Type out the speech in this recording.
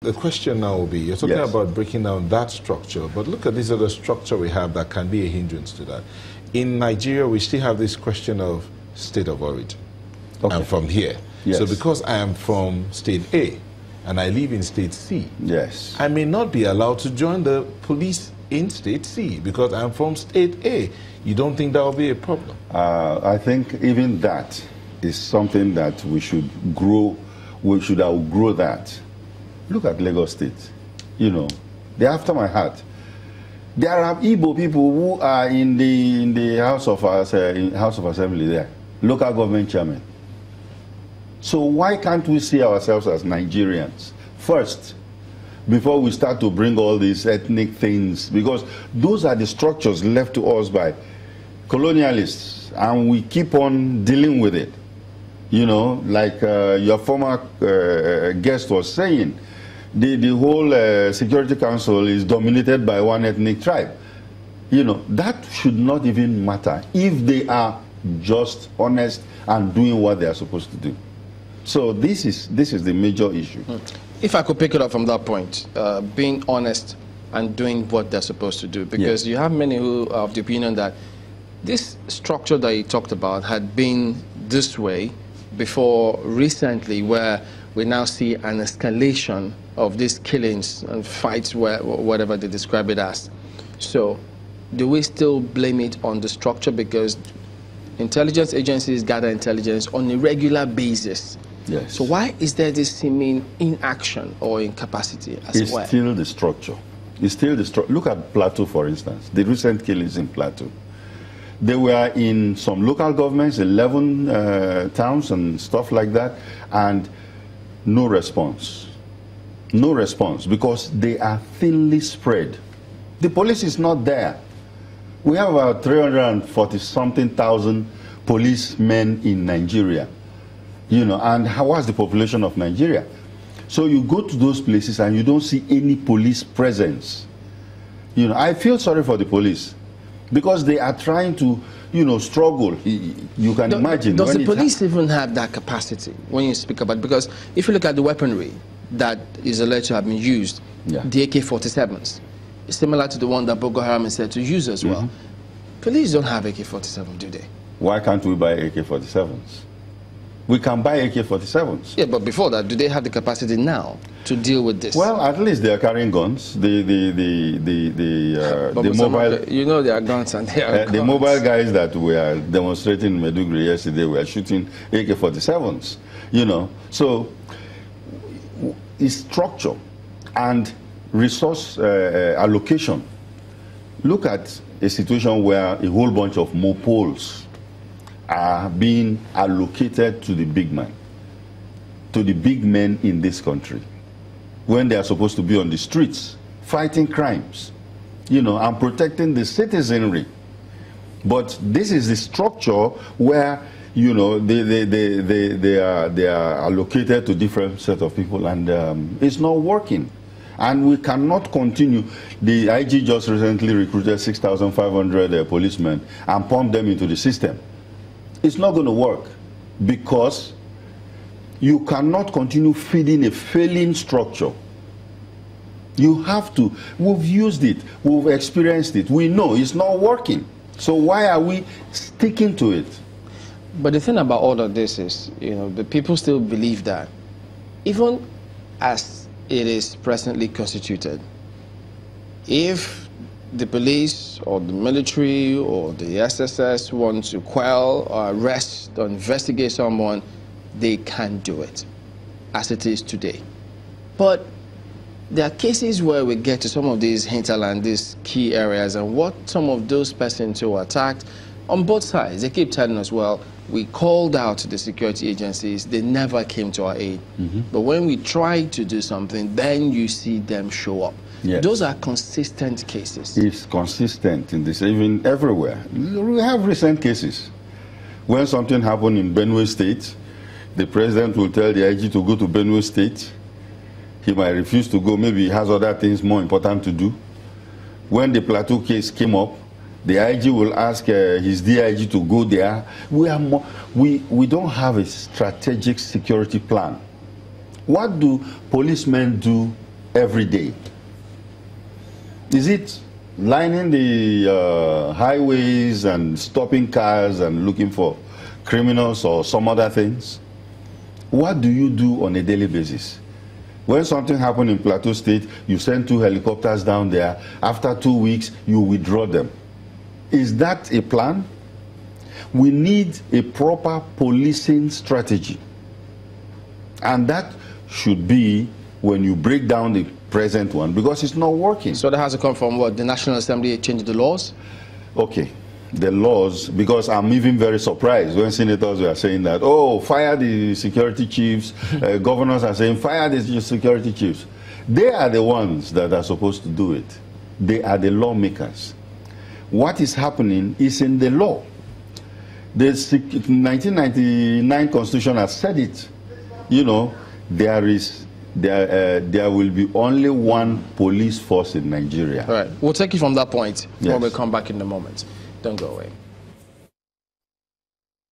the question now will be, you're talking about breaking down that structure, but look at this other structure we have that can be a hindrance to that. In Nigeria, we still have this question of state of origin. I'm from here. So because I am from state A and I live in state C, I may not be allowed to join the police in state C because I'm from state A. You don't think that will be a problem? I think even that is something that we should grow. We should outgrow that. Look at Lagos State. You know, they're after my heart. There are Igbo people who are in the House of Assembly there, local government chairman. So why can't we see ourselves as Nigerians first, before we start to bring all these ethnic things? Because those are the structures left to us by colonialists, and we keep on dealing with it. You know, like your former guest was saying, the whole Security Council is dominated by one ethnic tribe. You know, that should not even matter if they are just honest and doing what they are supposed to do. So this is the major issue. If I could pick it up from that point, being honest and doing what they're supposed to do, because you have many who are of the opinion that this structure that you talked about had been this way before recently, where we now see an escalation of these killings and fights, whatever they describe it as. So do we still blame it on the structure? Because intelligence agencies gather intelligence on a regular basis. So why is there this seeming inaction or incapacity as well? It's still the structure. It's still the structure. Look at Plateau, for instance, the recent killings in Plateau. They were in some local governments, 11 towns and stuff like that, and no response. No response, because they are thinly spread. The police is not there. We have about 340-something thousand policemen in Nigeria. You know, and what's the population of Nigeria? So you go to those places and you don't see any police presence. You know, I feel sorry for the police, because they are trying to, you know, struggle. You can imagine. Does the police even have that capacity when you speak about it? Because if you look at the weaponry that is alleged to have been used, the AK-47s, similar to the one that Boko Haram is said to use as well. Police don't have AK-47, do they? Why can't we buy AK-47s? We can buy AK-47s. Yeah, but before that, do they have the capacity now to deal with this? Well, at least they are carrying guns. The mobile, you know, they are guns and they are guns. The mobile guys that were demonstrating in Maiduguri yesterday were shooting AK-47s. You know, so it's structure and resource allocation. Look at a situation where a whole bunch of mopoles are being allocated to the big man, to the big men in this country, when they are supposed to be on the streets fighting crimes, you know, and protecting the citizenry. But this is the structure where, you know, they are allocated to different set of people, and it's not working. And we cannot continue. The IG just recently recruited 6,500 policemen and pumped them into the system. It's not going to work, because you cannot continue feeding a failing structure. You have to. We've used it. We've experienced it. We know it's not working. So why are we sticking to it? But the thing about all of this is, you know, the people still believe that even as it is presently constituted, if the police or the military or the SSS want to quell or arrest or investigate someone, they can do it as it is today. But there are cases where we get to some of these hinterland, these key areas, and what some of those persons who were attacked on both sides, they keep telling us, well, we called out the security agencies, they never came to our aid. But when we try to do something, then you see them show up. Those are consistent cases. It's consistent in this, even everywhere. We have recent cases. When something happened in Benue State, the president will tell the IG to go to Benue State. He might refuse to go. Maybe he has other things more important to do. When the Plateau case came up, the IG will ask his DIG to go there. We don't have a strategic security plan. What do policemen do every day? Is it lining the highways and stopping cars and looking for criminals or some other things? What do you do on a daily basis? When something happened in Plateau State, you send 2 helicopters down there. After 2 weeks, you withdraw them. Is that a plan? We need a proper policing strategy. And that should be when you break down the present one, because it's not working. So that has to come from what? The National Assembly changed the laws? Okay. The laws, because I'm even very surprised when senators were saying that, oh, fire the security chiefs, governors are saying, fire the security chiefs. They are the ones that are supposed to do it. They are the lawmakers. What is happening is in the law. The 1999 Constitution has said it. You know, there will be only one police force in Nigeria. All right. We'll take you from that point when yes. we come back in a moment. Don't go away.